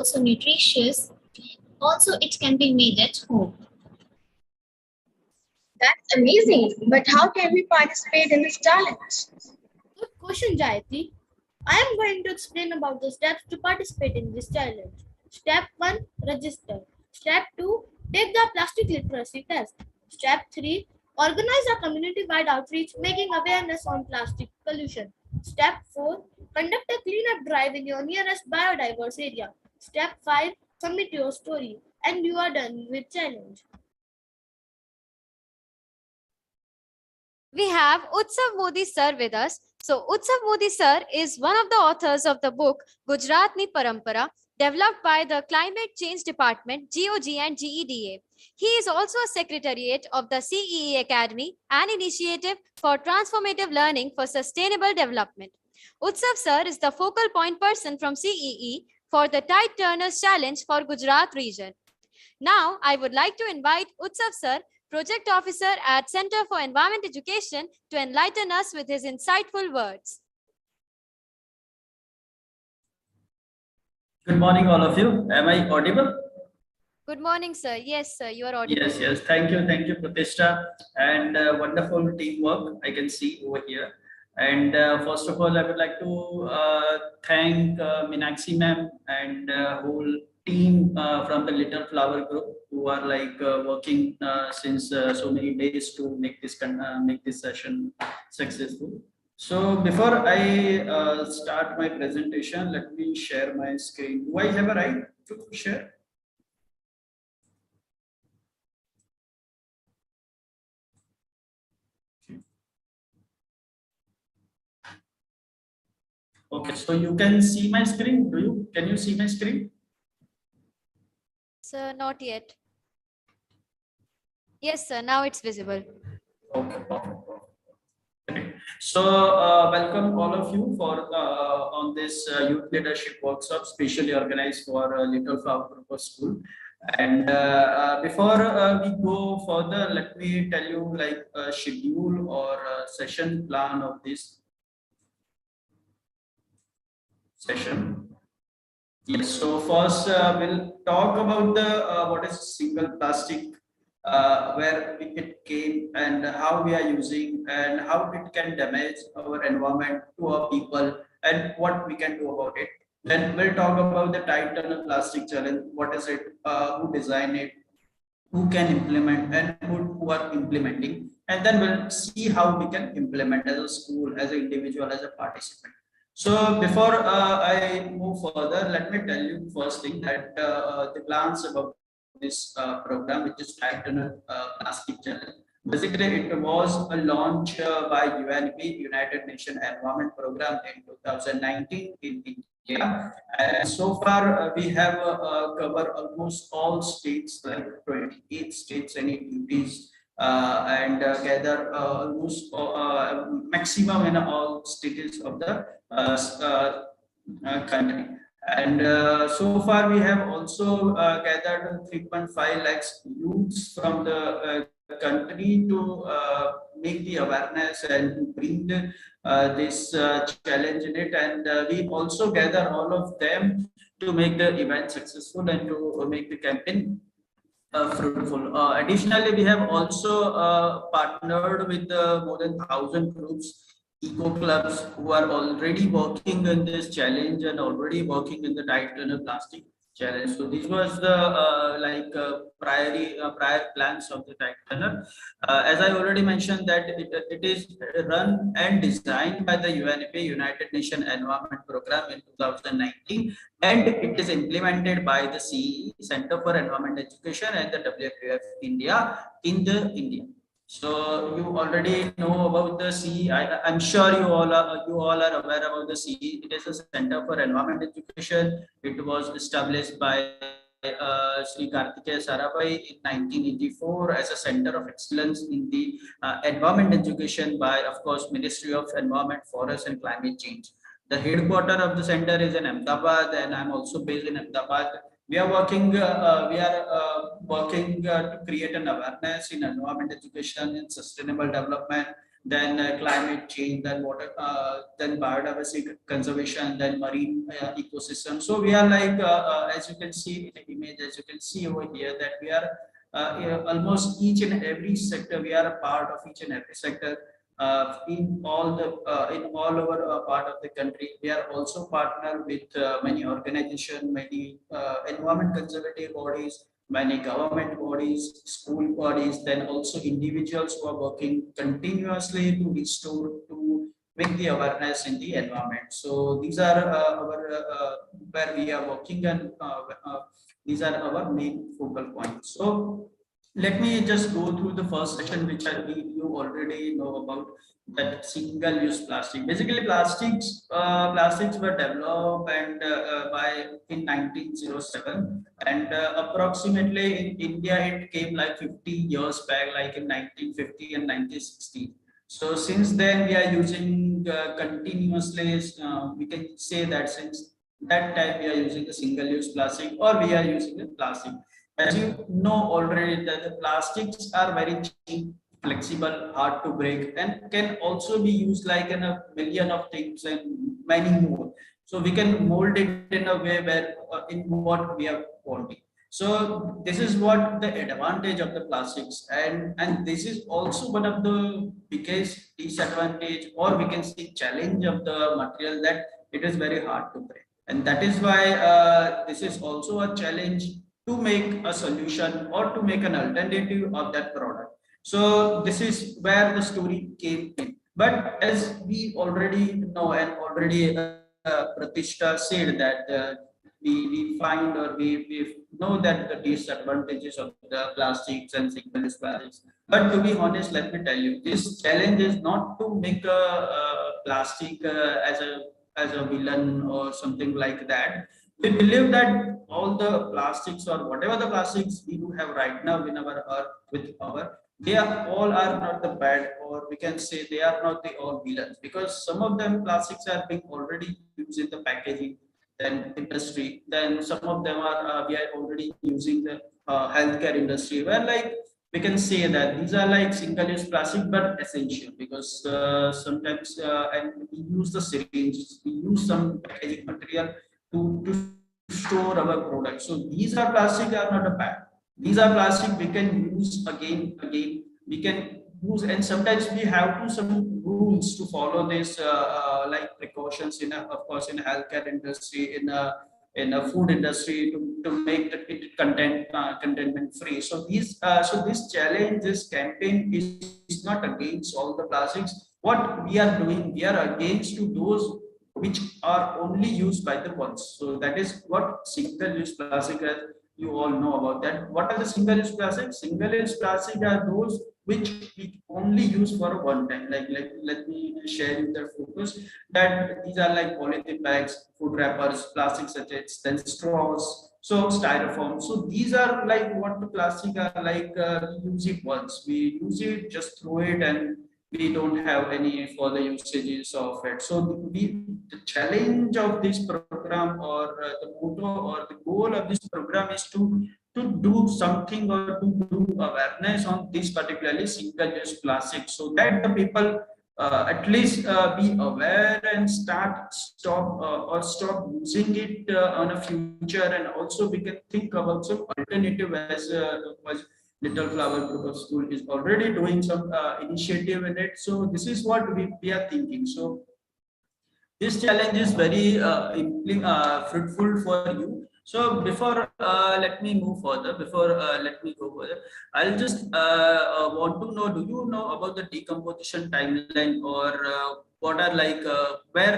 also nutritious. Also, it can be made at home. That's amazing. But how can we participate in this challenge? Good question, Jayati. I am going to explain about the steps to participate in this challenge. Step 1, register. Step 2, take the plastic literacy test. Step 3, organize a community-wide outreach making awareness on plastic pollution. Step 4, conduct a cleanup drive in your nearest biodiverse area. Step 5, submit your story. And you are done with challenge. We have Utsav Modi sir with us. So Utsav Modi sir is one of the authors of the book Gujaratni Parampara, developed by the Climate Change Department, GOG and GEDA. He is also a secretariat of the CEE Academy, an initiative for transformative learning for sustainable development. Utsav sir is the focal point person from CEE for the Tide Turners Challenge for Gujarat region. Now, I would like to invite Utsav sir, Project Officer at Center for Environment Education, to enlighten us with his insightful words. Good morning, all of you. Am I audible? Good morning, sir. Yes, sir, you are audible. Yes. Thank you, Pratishtha, and wonderful teamwork I can see over here. And first of all, I would like to thank Meenakshi ma'am and whole team from the Little Flower Group who are working since so many days to make this session successful. So before I start my presentation, let me share my screen. Do I have a right to share? Okay, so you can see my screen. Can you see my screen? Sir, not yet. Yes, sir, now it's visible. Okay, perfect. Okay. So welcome all of you for on this youth leadership workshop specially organized for Little Flower Group School. And before we go further, let me tell you a schedule or a session plan of this session. Yes, so first we'll talk about the what is single plastic, where it came and how we are using and how it can damage our environment to our people and what we can do about it. Then we'll talk about the Tide Tunnel Plastic Challenge. What is it? Who designed it? Who can implement and who are implementing? And then we'll see how we can implement as a school, as an individual, as a participant. So before I move further, let me tell you first thing that the plans about this program, which is Tide Tunnel Plastic Challenge. Basically, it was a launch by UNP, United Nations Environment Program, in 2019 in India. And so far, we have covered almost all states, like 28 states, any duties, and gather almost maximum in all states of the country. And so far we have also gathered 3.5 lakhs youths from the country to make the awareness and to bring this challenge in it. And we also gather all of them to make the event successful and to make the campaign fruitful. Additionally, we have also partnered with more than 1,000 groups, eco clubs who are already working in this challenge and already working in the Tide Tunnel Plastic Challenge. So this was the prior plans of the Tide Tunnel. As I already mentioned that it is run and designed by the UNEP, United Nations Environment Program, in 2019, and it is implemented by the CEE, Center for Environment Education, and the WWF India in the India. So you already know about the CE. I'm sure you all are aware about the CE. It is a Center for Environment Education. It was established by Sri Kartikeya Sarabhai in 1984 as a center of excellence in the environment education by, of course, Ministry of Environment, Forest and Climate Change. The headquarters of the center is in Ahmedabad, and I'm also based in Ahmedabad. We are working to create an awareness in environment education and sustainable development. then climate change, then water, then biodiversity conservation, then marine ecosystem. So we are like, as you can see in the image, as you can see over here, that we are almost each and every sector. We are a part of each and every sector in all over part of the country. We are also partner with many organizations, many environment conservative bodies, many government bodies, school bodies, then also individuals who are working continuously to restore, to make the awareness in the environment. So these are our where we are working, and these are our main focal points. So let me just go through the first section, which you already know about, that single-use plastic. Basically, plastics were developed and by in 1907, and approximately in India it came like 50 years back, like in 1950 and 1960. So since then we are using continuously. We can say that since that time we are using the single-use plastic, or we are using the plastic. As you know already, that the plastics are very cheap, flexible, hard to break, and can also be used like in a million of things and many more. So we can mold it in a way where in what we are wanting. So this is what the advantage of the plastics, and this is also one of the biggest disadvantage, or we can say challenge of the material, that it is very hard to break, and that is why this is also a challenge to make a solution or to make an alternative of that product. So this is where the story came in. But as we already know, and already Pratishtha said that we find, or we know that the disadvantages of the plastics and single-use plastics. But to be honest, let me tell you, this challenge is not to make a plastic as a villain or something like that. We believe that all the plastics, or whatever the plastics we do have right now in our earth with our, they are all are not the bad, or we can say they are not the all villains, because some of them plastics are being already used in the packaging, then industry, then some of them are we are already using the healthcare industry, where like we can say that these are like single-use plastic but essential, because sometimes and we use the syringes, we use some packaging material to store our products. So these are plastic are not a bad. These are plastic we can use again. We can use, and sometimes we have to some rules to follow this, like precautions in a, of course, in a healthcare industry, in a food industry, to make it containment free. So this challenge, this campaign is not against all the plastics. What we are doing, we are against to those which are only used by the ones. So that is what single-use plastic, as you all know about that. What are the single-use plastic? Single-use plastic are those which we only use for one time. Like let me share you the focus, that these are like polythene bags, food wrappers, plastic sachets, then straws, so styrofoam. So these are like what the plastic are like. We use it once, we use it, just throw it, and we don't have any further usages of it. So the challenge of this program, or the motto or the goal of this program, is to do something, or to do awareness on this particularly single-use plastic, so that the people at least be aware and stop using it on a future. And also we can think about some alternative, as Little Flower Group of School is already doing some initiative in it. So this is what we are thinking. So this challenge is very fruitful for you. So before let me move further, before let me go further, I'll just want to know, do you know about the decomposition timeline, or what are like when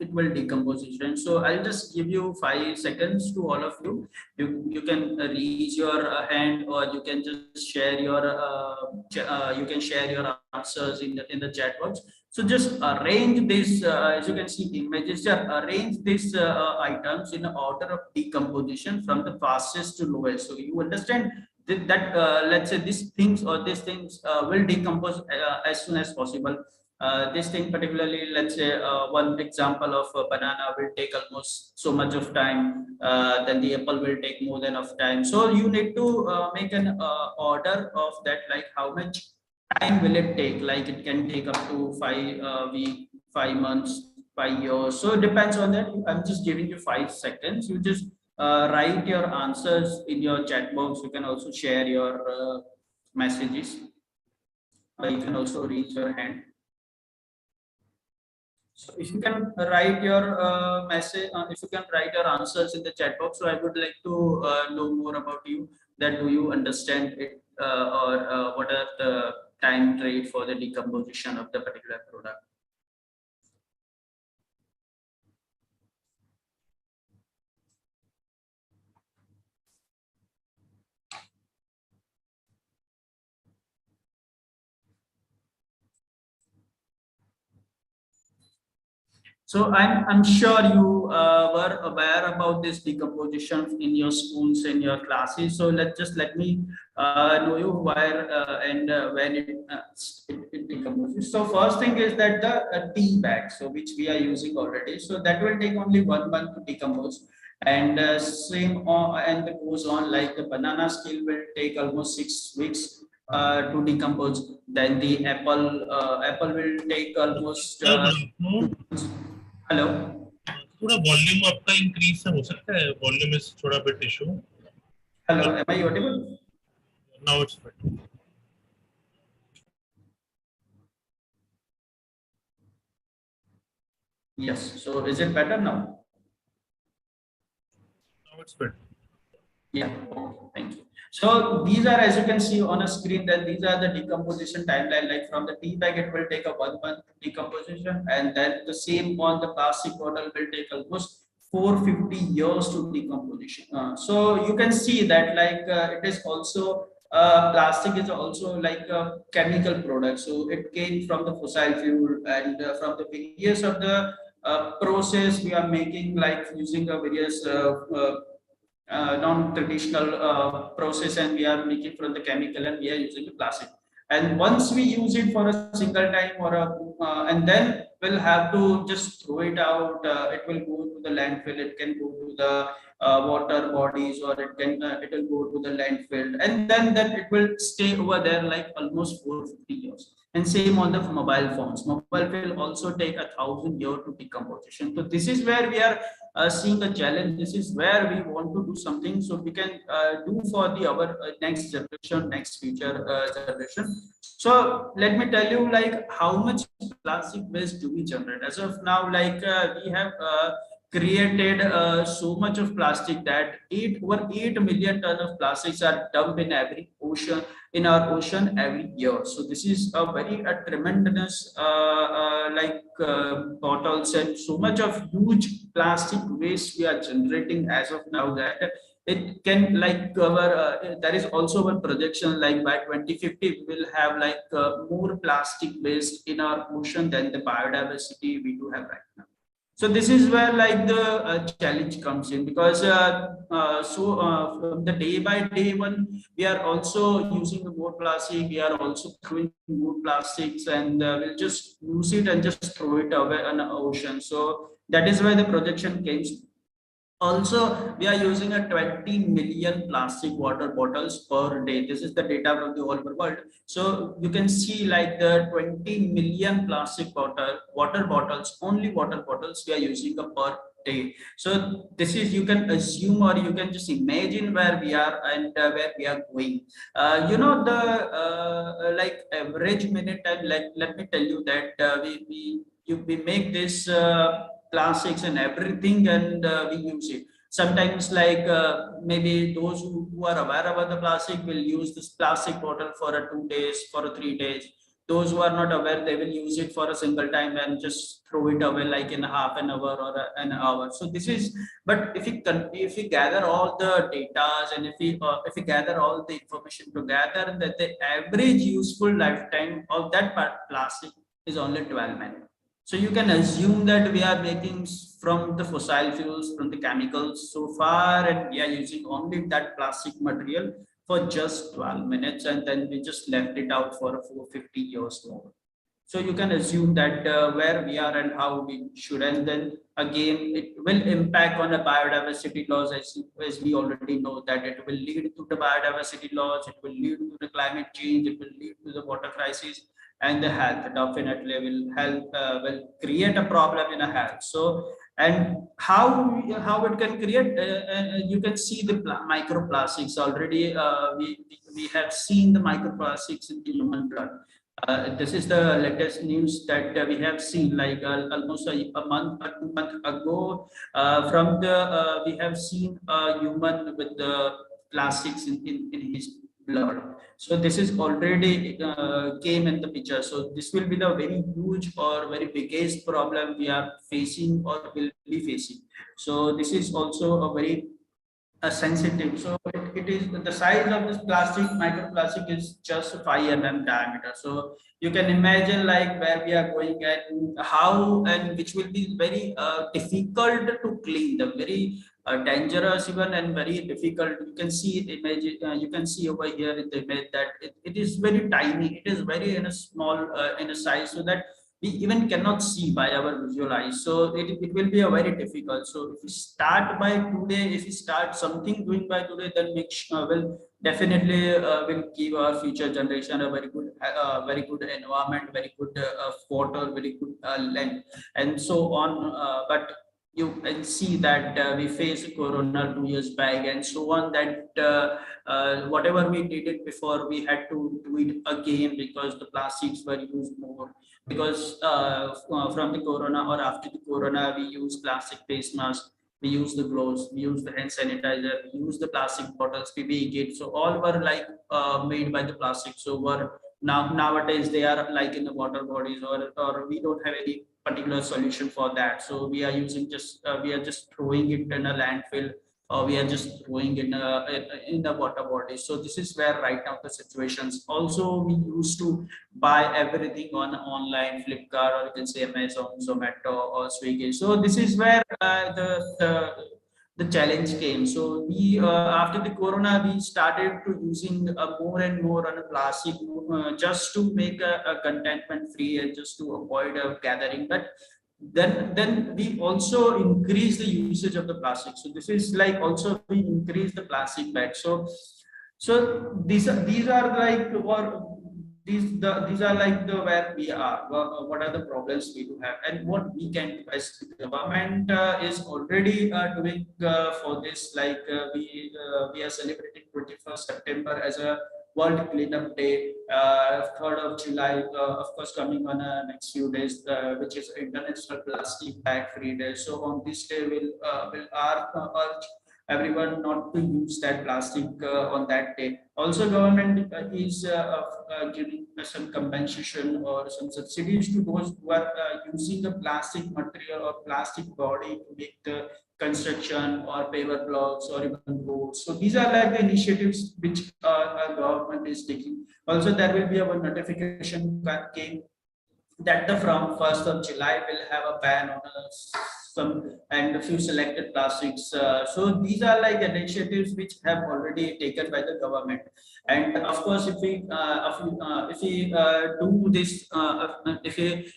it will decomposition? So I'll just give you 5 seconds to all of you. You can raise your hand, or you can just share your you can share your answers in the chat box. So just arrange this, as you can see images, just arrange these items in order of decomposition from the fastest to lowest. So you understand that let's say these things, or these things will decompose as soon as possible. This thing particularly, let's say one example of a banana will take almost so much of time, then the apple will take more than of time. So you need to make an order of that, like how much time will it take? Like it can take up to 5 weeks, 5 months, 5 years. So it depends on that. I'm just giving you 5 seconds. You just write your answers in your chat box. You can also share your messages, or you can also raise your hand. So if you can write your message, if you can write your answers in the chat box, so I would like to know more about you. That do you understand it, or what are the time rate for the decomposition of the particular product? So I'm sure you were aware about this decomposition in your schools and your classes. So let me know you where and when it decomposes. So first thing is that the tea bag, so which we are using already. So that will take only 1 month to decompose, and same on, and it goes on, like the banana skin will take almost 6 weeks to decompose. Then the apple will take almost hello. थोड़ा volume आपका increase से हो सकता है volume is थोड़ा bit issue Hello, am I audible? Now it's better Yes, so is it better now? Now it's better Yeah, thank you. So these are, as you can see on a screen, that these are the decomposition timeline. Like from the tea bag, it will take a 1 month decomposition, and then the same on the plastic bottle will take almost 450 years to decomposition. So you can see that like it is also plastic is also like a chemical product. So it came from the fossil fuel, and from the various of the process we are making, like using a various non-traditional process, and we are making from the chemical, and we are using the plastic. And once we use it for a single time or a and then we'll have to just throw it out. It will go to the landfill. It can go to the water bodies, or it will go to the landfill, and then it will stay over there like almost 450 years. And same on the mobile phones. Mobile will also take 1,000 years to decomposition. So this is where we are seeing a challenge. This is where we want to do something, so we can do for the our next generation, next future generation. So let me tell you like how much plastic waste do we generate as of now. Like we have created so much of plastic that over 8 million tons of plastics are dumped in every ocean, in our ocean every year. So this is a very tremendous bottles, and so much of huge plastic waste we are generating as of now, that it can like cover. There is also a projection like by 2050 we will have like more plastic waste in our ocean than the biodiversity we do have right now. So this is where like the challenge comes in, because from the day by day one, we are also using more plastic, we are also throwing more plastics, and we'll just use it and just throw it away in the ocean. So that is why the projection came. Also, we are using a 20 million plastic water bottles per day. This is the data from the whole world. So you can see like the 20 million plastic water bottles, only water bottles we are using per day. So this is, you can assume, or you can just imagine where we are and where we are going. You know, the like average minute time, like let me tell you that we make this plastics and everything, and we use it. Sometimes like maybe those who are aware about the plastic will use this plastic bottle for 2 days, for 3 days. Those who are not aware, they will use it for a single time and just throw it away like in half an hour or an hour. So this is, but if we gather all the data, and if we gather all the information together, that the average useful lifetime of that plastic is only 12 minutes. So you can assume that we are making from the fossil fuels, from the chemicals so far, and we are using only that plastic material for just 12 minutes, and then we just left it out for 450 years more. So you can assume that where we are and how we should, and then again it will impact on the biodiversity laws, as we already know that it will lead to the biodiversity laws, it will lead to the climate change, it will lead to the water crisis, and the health definitely will help will create a problem in a health. So and how it can create you can see the microplastics already. We have seen the microplastics in the human blood. This is the latest news that we have seen, like almost a month or 2 months ago. From the we have seen a human with the plastics in his blood. So this is already came in the picture. So this will be the very huge or very biggest problem we are facing or will be facing. So this is also a very sensitive. So it is the size of this plastic, microplastic is just 5 mm diameter. So you can imagine like where we are going and how, and which will be very difficult to clean, the very dangerous even and very difficult. You can see it image, you can see over here in the image that it is very tiny, it is very in a small in a size, so that we even cannot see by our visual eyes. So it will be a very difficult. So if we start by today, if we start something doing by today, then make sure will definitely will give our future generation a very good environment, very good water, very good land, and so on. But you can see that we faced corona 2 years back and so on, that whatever we did it before, we had to do it again because the plastics were used more, because from the corona or after the corona, we use plastic face masks, we use the gloves, we use the hand sanitizer, we use the plastic bottles, PPE kits. So all were like made by the plastic. So were nowadays they are like in the water bodies, or we don't have any particular solution for that. So we are using just we are just throwing it in a landfill, or we are just throwing in the water body. So this is where right now the situations. Also, we used to buy everything on online, Flipkart, or you can say Amazon, Zomato, or Swiggy. So this is where the challenge came. So we after the corona, we started to using more and more on a plastic, just to make a contentment free and just to avoid a gathering. But then we also increase the usage of the plastic. So this is like also we increase the plastic bag. So these are like, or these are like the where we are, what are the problems we do have, and what we can do as the government is already doing for this. Like we are celebrating 21st September as a World Cleanup Day, 3rd of July, of course, coming on next few days, which is International Plastic Bag Free Day. So on this day, will urge everyone not to use that plastic on that day. Also, government is giving some compensation or some subsidies to those who are using the plastic material or plastic body to make the construction or paver blocks or even roads. So these are like the initiatives which our government is taking. Also, there will be a notification that came that the from 1st of July will have a ban on some and a few selected plastics. So these are like initiatives which have already taken by the government. And of course, if we do this, if we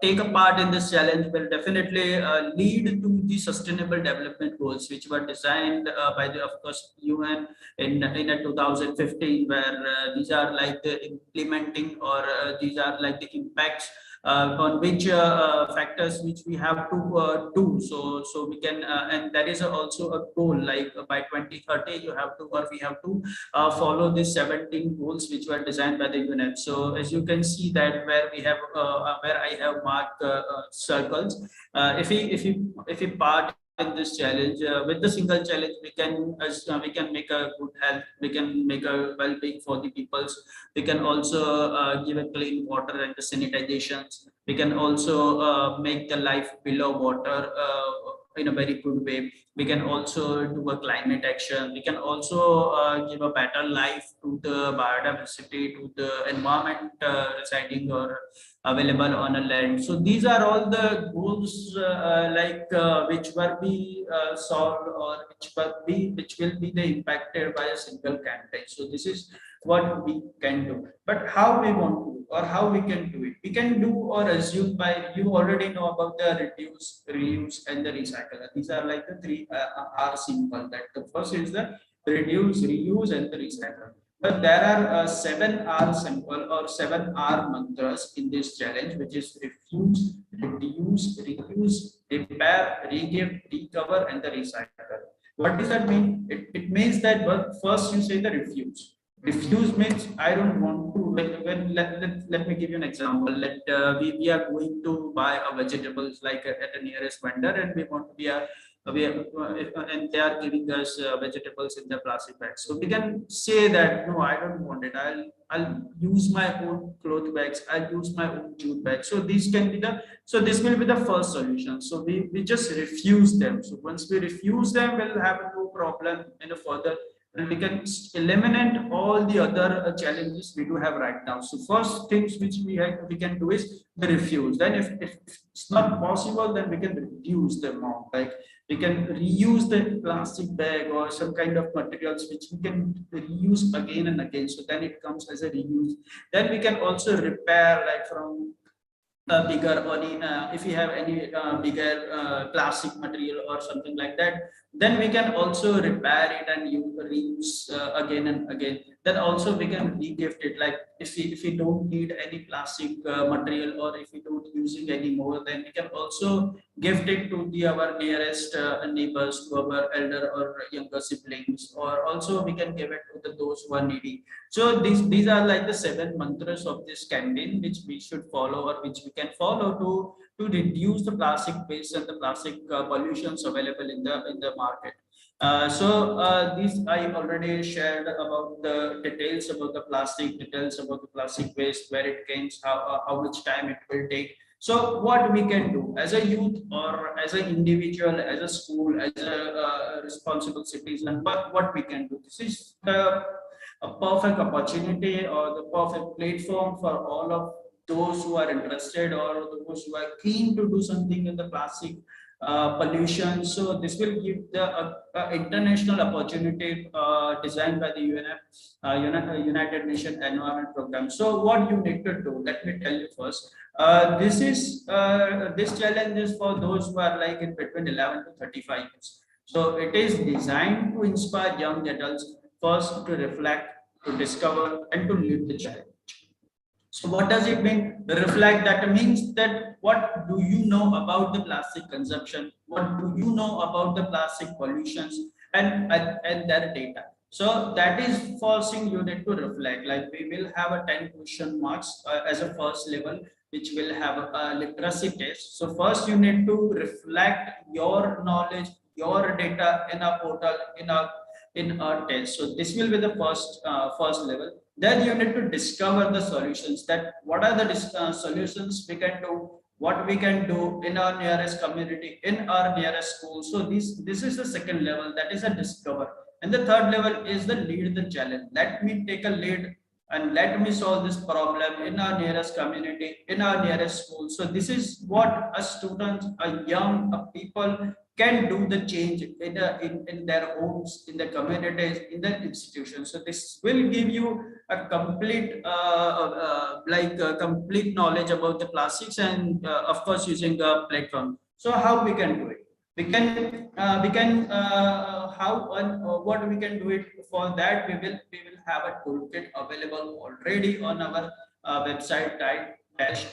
take a part in this challenge, will definitely lead to the sustainable development goals, which were designed by the, of course, UN in a 2015, where these are like the implementing, or these are like the impacts on which factors which we have to do. So we can and there is also a goal, like by 2030 you have to, or we have to follow these 17 goals which were designed by the UN. So as you can see that where we have where I have marked circles, if we part in this challenge, with the single challenge, we can make a good health, we can make a well-being for the peoples, we can also give a clean water and the sanitizations, we can also make the life below water in a very good way. We can also do a climate action. We can also give a better life to the biodiversity, to the environment residing or available on a land. So these are all the goals which will be solved, or which will be the impacted by a single campaign. So this is what we can do. But how we want to, or how we can do it? We can do or assume by, you already know about the reduce, reuse, and the recycle. These are like the three R simple. That the first is the reduce, reuse, and the recycle. But there are 7 R simple or 7 R mantras in this challenge, which is refuse, reduce, reuse, repair, regive, recover, and the recycle. What does that mean? It means that first you say the refuse. Refuse means I don't want to. Let me give you an example. We are going to buy a vegetables like at the nearest vendor, and we want to be a and they are giving us vegetables in the plastic bag. So we can say that no, I don't want it. I'll use my own cloth bags. I'll use my own jute bags. So these can be the, so this will be the first solution. So we just refuse them. So once we refuse them, we'll have no problem in a further, and we can eliminate all the other challenges we do have right now. So first things which we can do is the refuse. Then if it's not possible, then we can reduce the amount. Like we can reuse the plastic bag or some kind of materials which we can reuse again and again. So then it comes as a reuse. Then we can also repair, like from bigger, or if you have any bigger plastic material or something like that, then we can also repair it and reuse again and again. Then also we can re-gift it, like if we don't need any plastic material, or if we don't using anymore, then we can also gift it to our nearest neighbors, to our elder or younger siblings, or also we can give it to those who are needy. So these are like the 7 mantras of this campaign, which we should follow, or which we can follow to reduce the plastic waste and the plastic pollutions available in the market. These I already shared about the details about the plastic, details about the plastic waste, where it comes, how much time it will take. So what we can do as a youth, or as an individual, as a school, as a responsible citizen, what we can do. This is a perfect opportunity, or the perfect platform for all of those who are interested, or those who are keen to do something in the plastic pollution. So this will give the international opportunity designed by the United Nations Environment Program. So what you need to do, let me tell you first. This challenge is for those who are like in between 11 to 35 years. So it is designed to inspire young adults first to reflect, to discover, and to lead the challenge. So what does it mean? Reflect, that means that what do you know about the plastic consumption? What do you know about the plastic pollutions and their data? So that is first thing you need to reflect. Like we will have a 10 question marks as a first level, which will have a literacy test. So first you need to reflect your knowledge, your data in a portal, in a test. So this will be the first level. Then you need to discover the solutions, that what are the solutions we can do, what we can do in our nearest community, in our nearest school. So this is the second level, that is a discover. And the third level is the lead the challenge. Let me take a lead and let me solve this problem in our nearest community, in our nearest school. So this is what a student, a young people can do the change in their homes, in the communities, in the institutions. So this will give you a complete complete knowledge about the plastics, and of course using a platform. So how we can do it? What we can do it for that, we will have a toolkit available already on our website,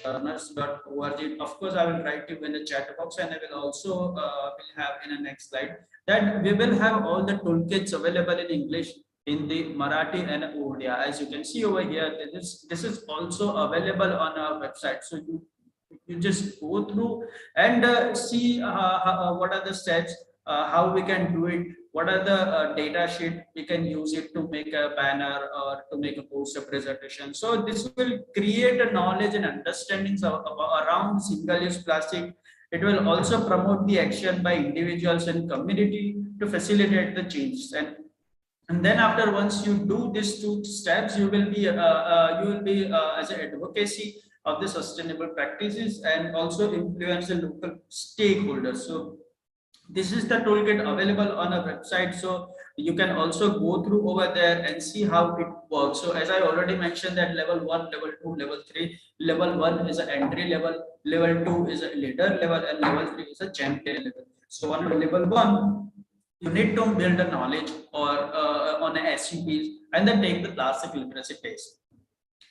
learners.org. Of course, I will write you in the chat box, and I will also will have in the next slide that we will have all the toolkits available in English, Hindi, Marathi, and Urdu. As you can see over here, this is also available on our website. So you just go through and see what are the steps, how we can do it, what are the data sheet we can use it to make a banner or to make a poster presentation. So this will create a knowledge and understandings around single-use plastic, It will also promote the action by individuals and community to facilitate the change. And then after once you do these two steps, you will be as an advocacy of the sustainable practices and also influence the local stakeholders. So this is the toolkit available on a website, so you can also go through over there and see how it works. So as I already mentioned that level 1, level 2, level 3, level 1 is an entry level, level 2 is a leader level, and level 3 is a champion level. So on level 1 you need to build a knowledge or on a SUPs and then take the classic literacy test.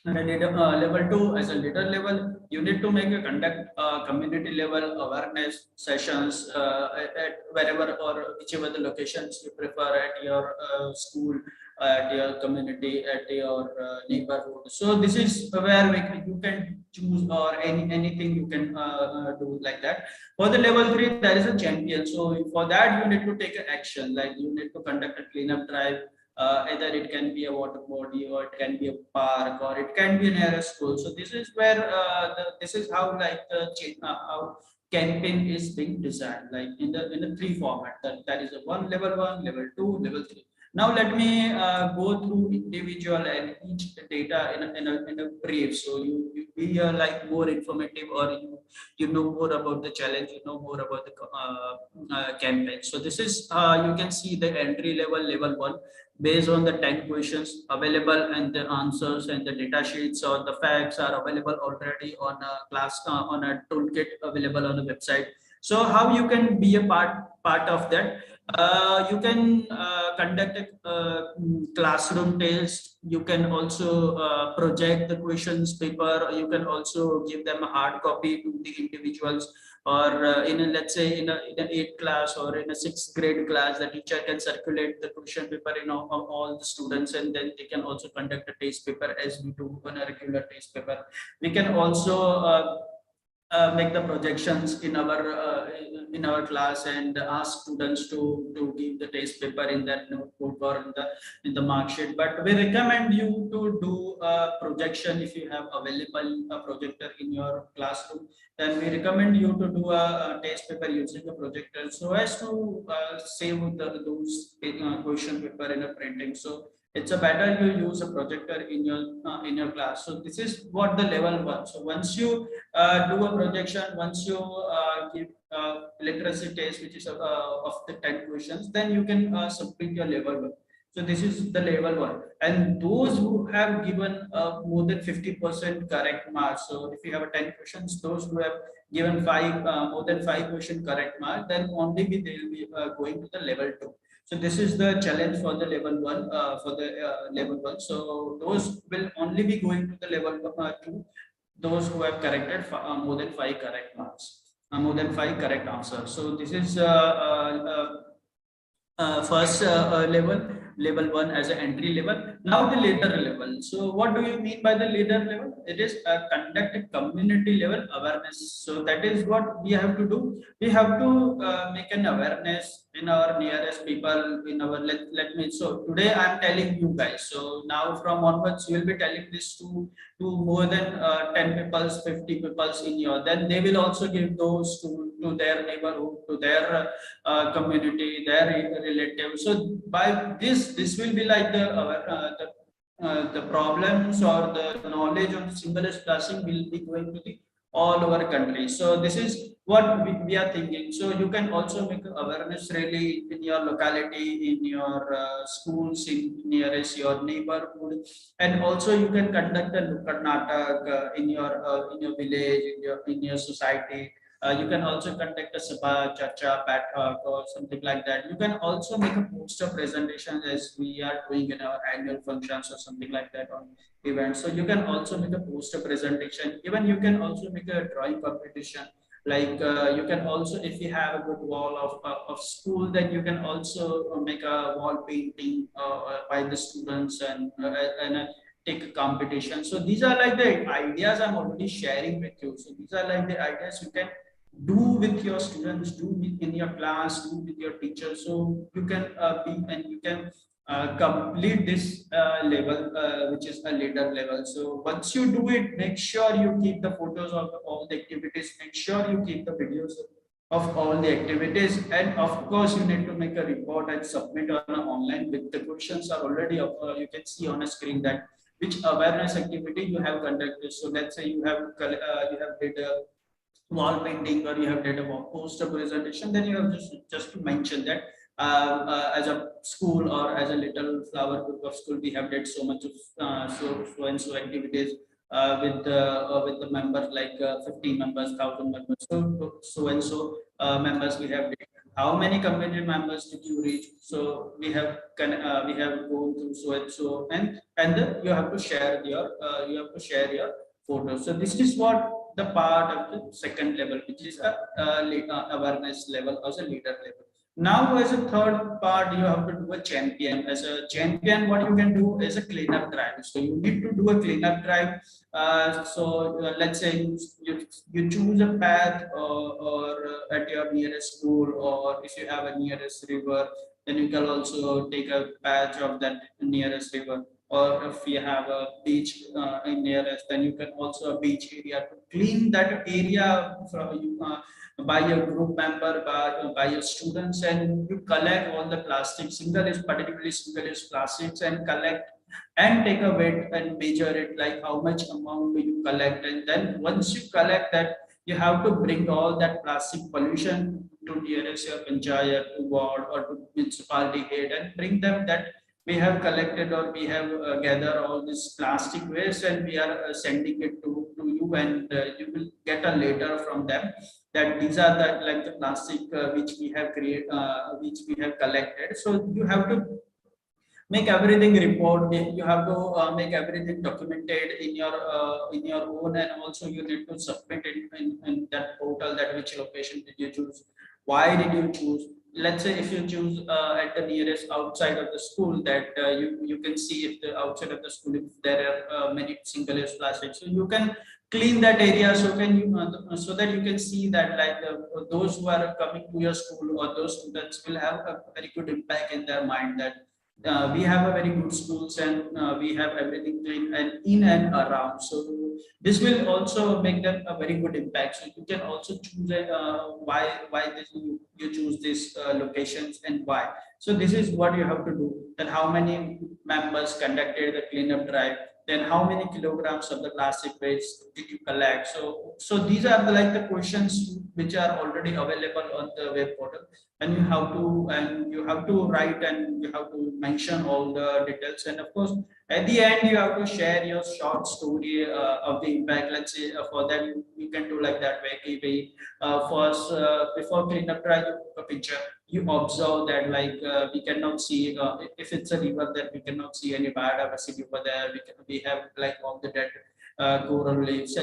And level 2 as a leader level, you need to make a conduct community level awareness sessions at wherever or whichever the locations you prefer at your school, at your community, at your neighborhood. So this is where you can choose or anything you can do like that. For the level 3, there is a champion. So for that, you need to take an action, like you need to conduct a cleanup drive. Either it can be a water body or it can be a park or it can be near a school. So this is where this is how like how campaign is being designed, like in the 3 format, that is a level 1, level 2, level 3. Now let me go through individual and each data in a brief, so you be like more informative, or you know more about the challenge, you know more about the campaign. So this is you can see the entry level 1 based on the 10 questions available, and the answers and the data sheets or the facts are available already on a class on a toolkit available on the website. So how you can be a part of that? You can conduct a classroom test. You can also project the questions paper. You can also give them a hard copy to the individuals, or in a, let's say in an 8th class or in a 6th grade class, the teacher can circulate the question paper all the students, and then they can also conduct a test paper as we do on a regular test paper. We can also make the projections in our class and ask students to give the test paper in that notebook or in the mark sheet. But we recommend you to do a projection if you have available a projector in your classroom. Then we recommend you to do a test paper using a projector, so as to save those question paper in a printing. So it's a better you use a projector in your class. So this is what the level 1. So once you do a projection, once you give literacy test, which is of the 10 questions, then you can submit your level 1. So this is the level 1, and those who have given more than 50% correct marks. So if you have 10 questions, those who have given more than 5% correct mark, then only they will be going to the level 2. So this is the challenge for the level 1 for the level 1. So those will only be going to the level 2, those who have corrected more than 5 correct marks, more than 5 correct answers. So this is first level 1 as an entry level. Now the leader level. So what do you mean by the leader level? It is conduct a community level awareness. So that is what we have to do. We have to make an awareness in our nearest people, in our let me. So today I am telling you guys. So now from onwards you will be telling this to more than 10 people, 50 people in your. Then they will also give those to their neighborhood, to their community, their relatives. So by this will be like the problems or the knowledge of symbolist classing will be going to the all over country. So this is what we are thinking. So you can also make awareness really in your locality, in your schools, in nearest your neighborhood, and also you can conduct a Nukkad Natak in your village, in your society. You can also conduct a sabha, chacha, pathak, or something like that. You can also make a poster presentation as we are doing in our annual functions or something like that on events. So you can also make a poster presentation. Even you can also make a drawing competition. Like you can also, if you have a good wall of school, then you can also make a wall painting by the students and take a competition. So these are like the ideas I'm already sharing with you. So these are like the ideas you can do with your students, do in your class, do with your teachers. So you can be and you can complete this level, which is a leader level. So once you do it, make sure you keep the photos of all the activities, make sure you keep the videos of all the activities, and of course you need to make a report and submit on online. With the questions are already you can see on a screen that which awareness activity you have conducted. So let's say you have did a wall painting, or you have did a poster presentation, then you have just to mention that as a school or as a little flower group of school, we have did so much of so and so activities with the members, like 50 members, 1,000 members, so and so members we have did. How many community members did you reach? So we have gone through so and so, and then you have to share your photos. So this is what the part of the second level, which is a awareness level as a leader level. Now, as a third part, you have to do a champion. As a champion, what you can do is a cleanup drive. So you need to do a cleanup drive. Let's say you choose a path, or at your nearest school, or if you have a nearest river, then you can also take a patch of that nearest river. Or if you have a beach in nearest, then you can also a beach area to clean that area from you. By your group member, by your students, and you collect all the plastic, particularly single-use plastics, and collect and take a weight and measure it, like how much amount do you collect. And then once you collect that, you have to bring all that plastic pollution to nearest your panchayat, to ward, or to municipality head, and bring them that we have collected, or we have gathered all this plastic waste, and we are sending it to you, and you will get a letter from them that these are the like the plastic which we have which we have collected. So you have to make everything report. You have to make everything documented in your own, and also you need to submit it in that portal, that which location did you choose, why did you choose. Let's say if you choose at the nearest outside of the school, that you can see if the outside of the school, if there are many single use plastics, so you can clean that area. So can you so that you can see that, like those who are coming to your school, or those students will have a very good impact in their mind, that we have a very good schools, and we have everything clean and in and around. So this will also make them a very good impact. So you can also choose why you choose these locations, and why. So this is what you have to do. Then how many members conducted the cleanup drive, then how many kilograms of the plastic waste did you collect. So these are the questions which are already available on the web portal, and you have to write, and you have to mention all the details. And of course, at the end, you have to share your short story of the impact. Let's say for that, you can do like that way. First, before cleanup drive, you took a picture. You observe that, like we cannot see if it's a river, then we cannot see any biodiversity over there. We have like all the dead coral reefs,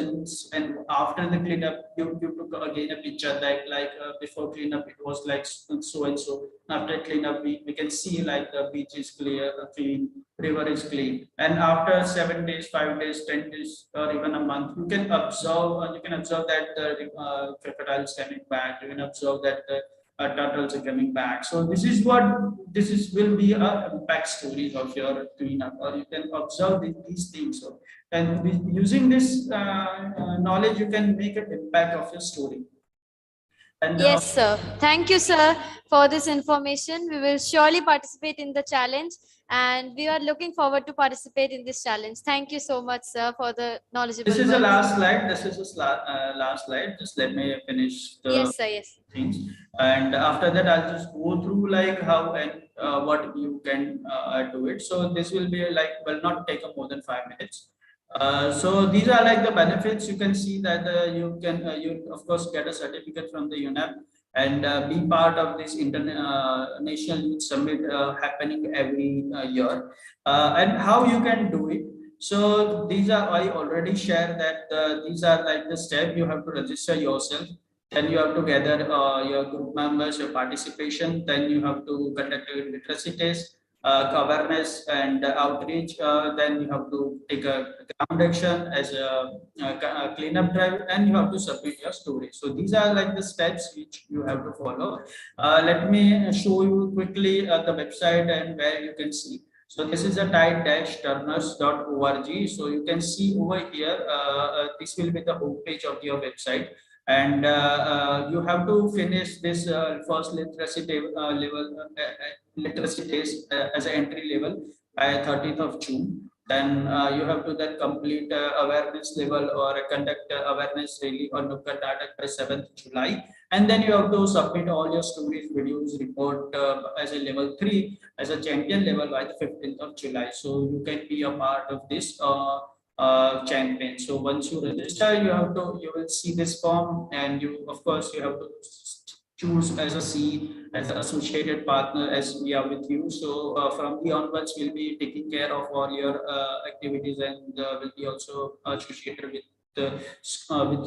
and after the cleanup, you took again a picture that, like before cleanup it was like so and so. After cleanup, we can see like the beach is clean, river is clean, and after 7 days, 5 days, 10 days, or even a month, you can observe that the crocodiles coming back. You can observe that the turtles are coming back. So this is will be a impact stories of your cleanup, or you can observe these things. So, and using this knowledge, you can make an impact of your story. And Yes, sir. Thank you, sir, for this information. We will surely participate in the challenge, and we are looking forward to participate in this challenge. Thank you so much, sir, for the knowledgeable this is the words. last slide. This is the last slide. Just let me finish the Yes, sir. Yes. things, and after that, I'll just go through like how and what you can do it. So this will be like will not take more than 5 minutes. So these are like the benefits. You can see that you can you of course get a certificate from the UNEP, and be part of this international youth summit happening every year. And how you can do it. So these are, I already shared that these are like the step. You have to register yourself, then you have to gather your group members, your participation, then you have to conduct a literacy test, awareness and outreach. Then you have to take a ground action as a cleanup drive, and you have to submit your story. So these are like the steps which you have to follow. Let me show you quickly the website and where you can see. So this is a tide-turners.org. So you can see over here, this will be the home page of your website. And you have to finish this first literacy test as an entry level by 30th of June. Then you have to then complete awareness level or conduct awareness rally or local data by 7th July. And then you have to submit all your stories, videos, report as a level 3, as a champion level by the 15th of July. So you can be a part of this campaign. So once you register, you will see this form, and you, of course, you have to choose as a C, as an associated partner as we are with you. So from the onwards, we'll be taking care of all your activities, and will be also associated with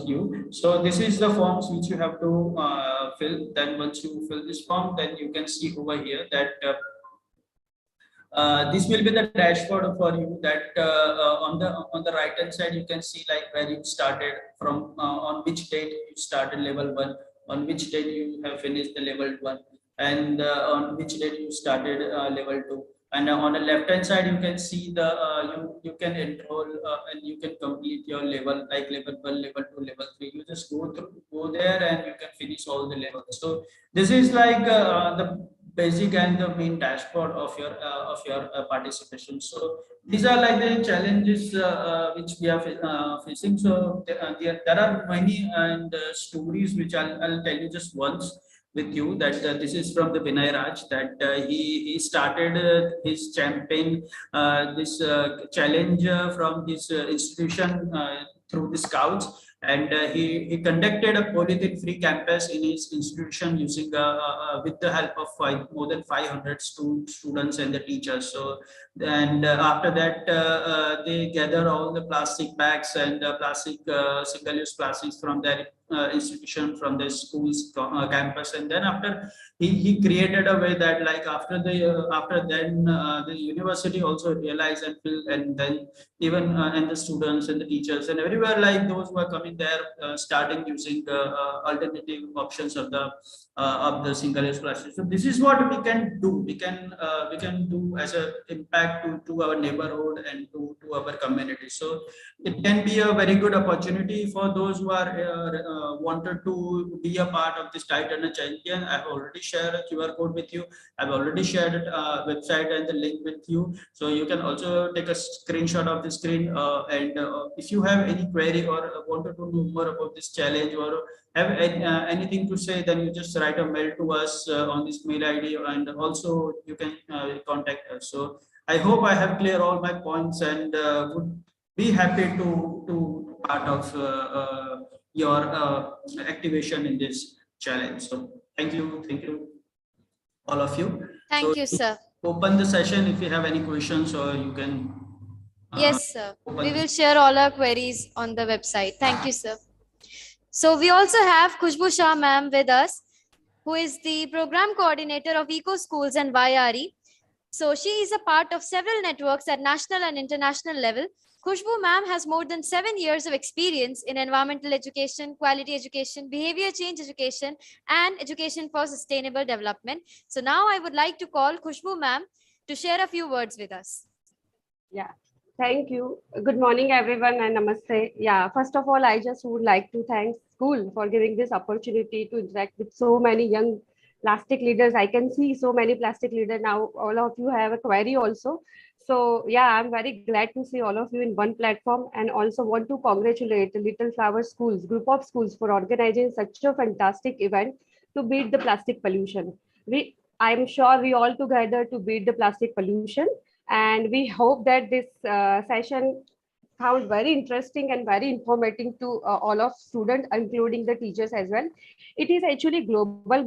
you. So this is the forms which you have to fill. Then once you fill this form, then you can see over here that this will be the dashboard for you, that on the right hand side you can see like where you started from, on which date you started level 1, on which date you have finished the level 1, and on which date you started level 2. And on the left hand side you can see the you can enroll and you can complete your level, like level 1, level 2, level 3. You just go there and you can finish all the levels. So this is like the basic and the main dashboard of your participation. So these are like the challenges which we are facing. So there are many and stories which I'll tell you just once with you, that this is from the Vinay Raj, that he started his campaign, this challenge from his institution through the scouts, and he conducted a polythene free campus in his institution using with the help of more than 500 students and the teachers. So and after that they gather all the plastic bags and plastic single-use plastics from their institution, from the schools campus, and then after he created a way that, like, after then the university also realized and feel, and then even and the students and the teachers and everywhere, like those who are coming there, starting using alternative options of the single-use plastic. So this is what we can do. We can do as a impact to our neighborhood and to our community. So it can be a very good opportunity for those who are wanted to be a part of this Titan champion. I've already shared a QR code with you. I've already shared it, website and the link with you. So you can also take a screenshot of the screen, and if you have any query or wanted to know more about this challenge, or have anything to say, then you just write a mail to us on this mail ID, and also you can contact us. So I hope I have cleared all my points, and would be happy to part of your activation in this challenge. So thank you all of you. Thank So you, sir. open the session if you have any questions, or you can Yes, sir. open We the will share all our queries on the website. Thank you, sir. So we also have Khushbu Shah ma'am with us, who is the program coordinator of Eco Schools and YRE. So she is a part of several networks at national and international level. Khushbu ma'am has more than 7 years of experience in environmental education, quality education, behavior change education, and education for sustainable development. So now I would like to call Khushbu ma'am to share a few words with us. Yeah, thank you. Good morning, everyone, and namaste. Yeah, first of all, I just would like to thank school for giving this opportunity to interact with so many young plastic leaders. I can see so many plastic leaders now. All of you have a query also. So yeah, I'm very glad to see all of you in one platform, and also want to congratulate the Little Flower Schools, group of schools, for organizing such a fantastic event to beat the plastic pollution. I'm sure we all together to beat the plastic pollution. And we hope that this session found very interesting and very informative to all of students, including the teachers as well. It is actually global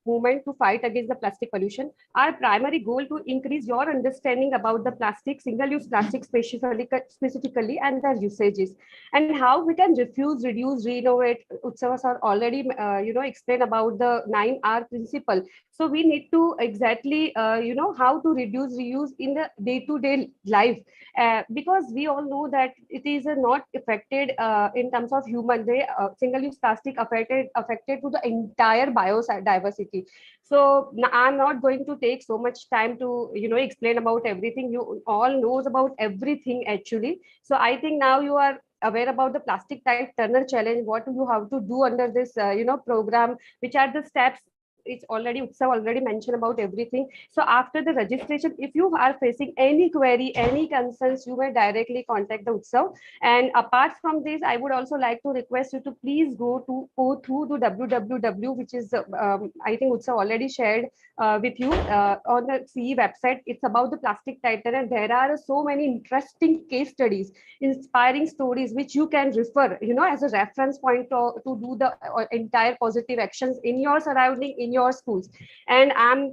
movement to fight against the plastic pollution. Our primary goal to increase your understanding about the plastic, single-use plastic specifically, and their usages, and how we can refuse, reduce, renovate. Utsavas are already explain about the 9R principle. So we need to exactly, how to reduce reuse in the day-to-day life, because we all know that it is not affected in terms of human. Single-use plastic affected to the entire biodiversity. So I'm not going to take so much time to explain about everything. You all knows about everything actually. So I think now you are aware about the plastic tide turner challenge, what you have to do under this program, which are the steps. It's already Utsav already mentioned about everything. So after the registration, if you are facing any query, any concerns, you may directly contact the Utsav. And apart from this, I would also like to request you to please go through the www, which is I think Utsav already shared with you on the CE website. It's about the plastic tighter, and there are so many interesting case studies, inspiring stories, which you can refer as a reference point to do the entire positive actions in your surrounding, in your schools. And I'm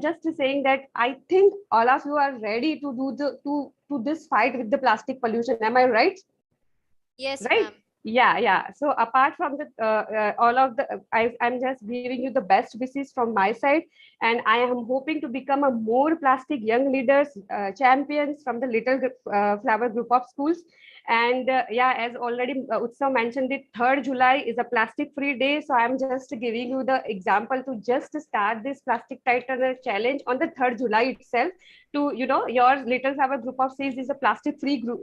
just saying that I think all of you are ready to do to this fight with the plastic pollution. Am I right? Yes, Right? ma'am. Yeah. So apart from the all of the, I'm just giving you the best wishes from my side, and I am hoping to become a more plastic young leaders champions from the Little Flower group of schools. And as already Utsav mentioned, the 3rd July is a plastic free day. So I'm just giving you the example to just start this plastic tighter challenge on the 3rd July itself. To your Little Flower group of schools is a plastic free group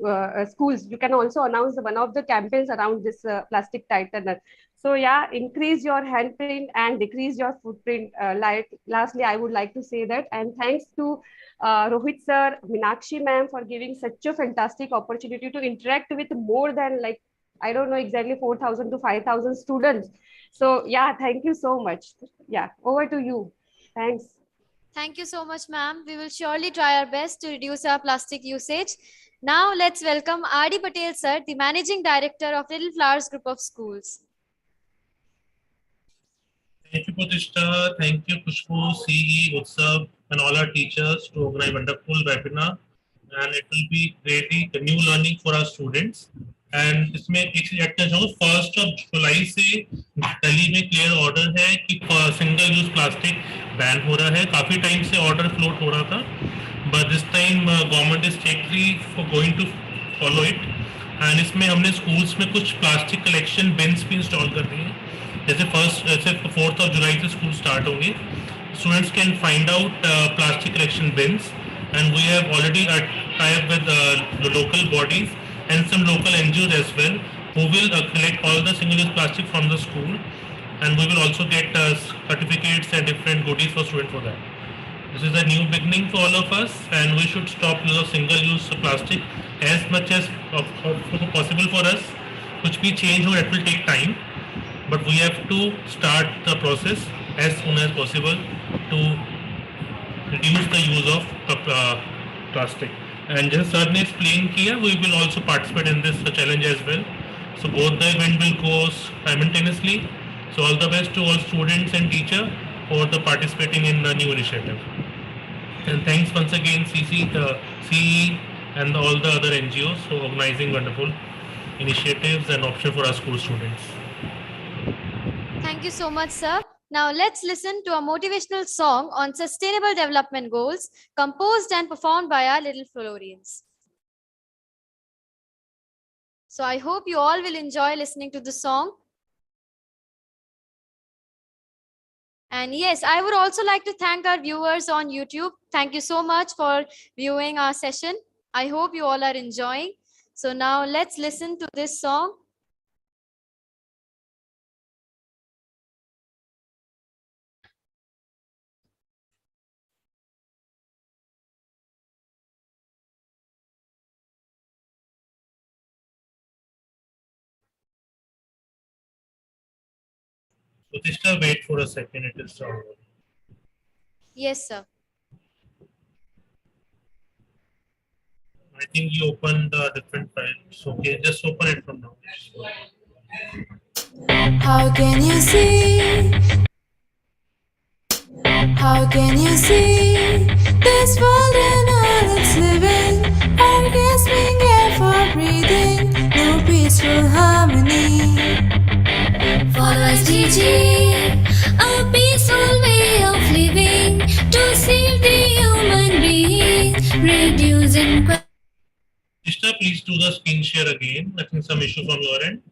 schools. You can also announce one of the campaigns around this plastic tightener. So increase your handprint and decrease your footprint. Lastly, I would like to say that, and thanks to Rohit sir, Minakshi ma'am, for giving such a fantastic opportunity to interact with more than, like, I don't know exactly, 4,000 to 5,000 students. So thank you so much. Over to you. Thanks. Thank you so much, ma'am. We will surely try our best to reduce our plastic usage. Now let's welcome R.D. Patel sir, the Managing Director of Little Flowers Group of Schools. Thank you, Pratishtha. Thank you, Pushpu, CE, Utsav, and all our teachers to organize wonderful webinar. And it will be really a new learning for our students. And इसमें एक चीज add करना चाहूँगा, 1 जुलाई से दिल्ली में clear order है कि single use plastic ban हो रहा है. काफी टाइम से ऑर्डर फ्लोट हो रहा था, but this time government is strictly for going to follow it. And इसमें हमने स्कूल्स में कुछ प्लास्टिक कलेक्शन बिन्स भी इंस्टॉल कर दिए हैं. जैसे 4 जुलाई से स्कूल स्टार्ट होंगे. Students can find out plastic collection bins, and we have already tied up with the local bodies and some local NGOs as well, who will collect all the single-use plastic from the school, and we will also get certificates and different goodies for students for that. This is a new beginning for all of us, and we should stop use of single-use plastic as much as possible for us. Kuch bhi change ho, it will take time, but we have to start the process as soon as possible to reduce the use of plastic. And just sir ne explain kiya, we will also participate in this challenge as well. So both the event will go simultaneously. So all the best to all students and teacher for the participating in the new initiative. And thanks once again CE and all the other NGOs for organizing wonderful initiatives and options for our school students. Thank you so much, sir. Now let's listen to a motivational song on sustainable development goals, composed and performed by our Little Florians. So I hope you all will enjoy listening to the song. And yes, I would also like to thank our viewers on YouTube. Thank you so much for viewing our session. I hope you all are enjoying. So now let's listen to this song. Pratishtha, wait for a second, it is downloading. Yes, sir. I think you opened the different files. Okay, just open it from now. How can you see? How can you see this world and all it's living? Orgasming air for breathing, no peaceful harmony. Follow SDG, a peaceful reducing Sister, please do the screen share again. I think some issue from your end.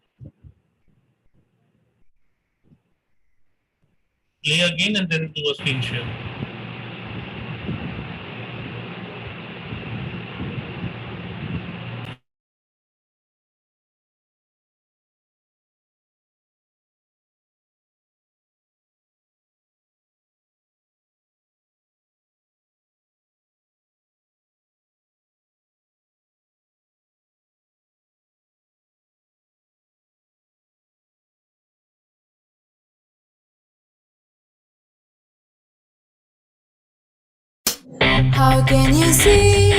Play again and then do a screen share. How can you see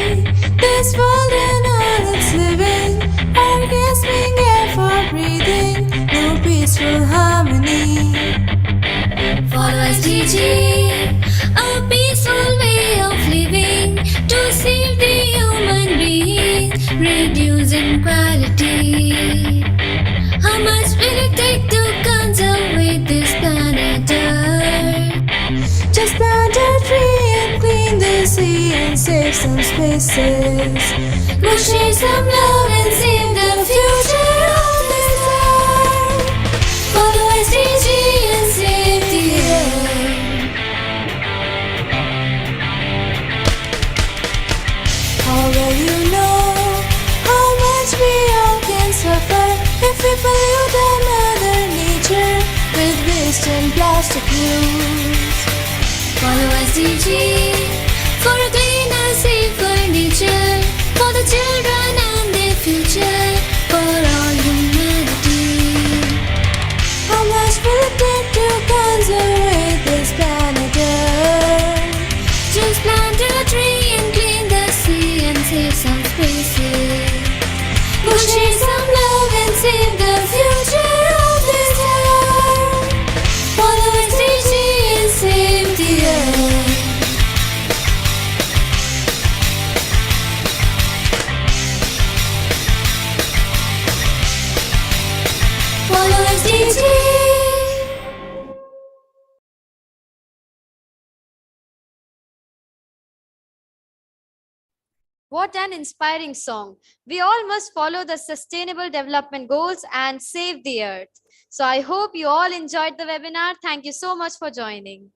this world and all it's living? Orgasmic air for breathing, no peaceful harmony. Follow SDG, a peaceful way of living to save the human being, reduce inequality. How much will it take to conserve this planet Earth? Just plant a tree and clean the sea and save some spaces. Go share some love and save the future of this earth. Follow SDG and save the earth. How will you know how much we all can suffer if we pollute our mother nature with waste and plastic use? Follow SDG for a cleaner, safer nature, for the children and their future, for all humanity. How much will it take to conserve this planet Earth? Just plant a tree and clean the sea and save some spaces. Go share some love and save the future of this earth. Follow SDG and save the earth. Follow SDG. What an inspiring song. We all must follow the sustainable development goals and save the earth. So I hope you all enjoyed the webinar. Thank you so much for joining.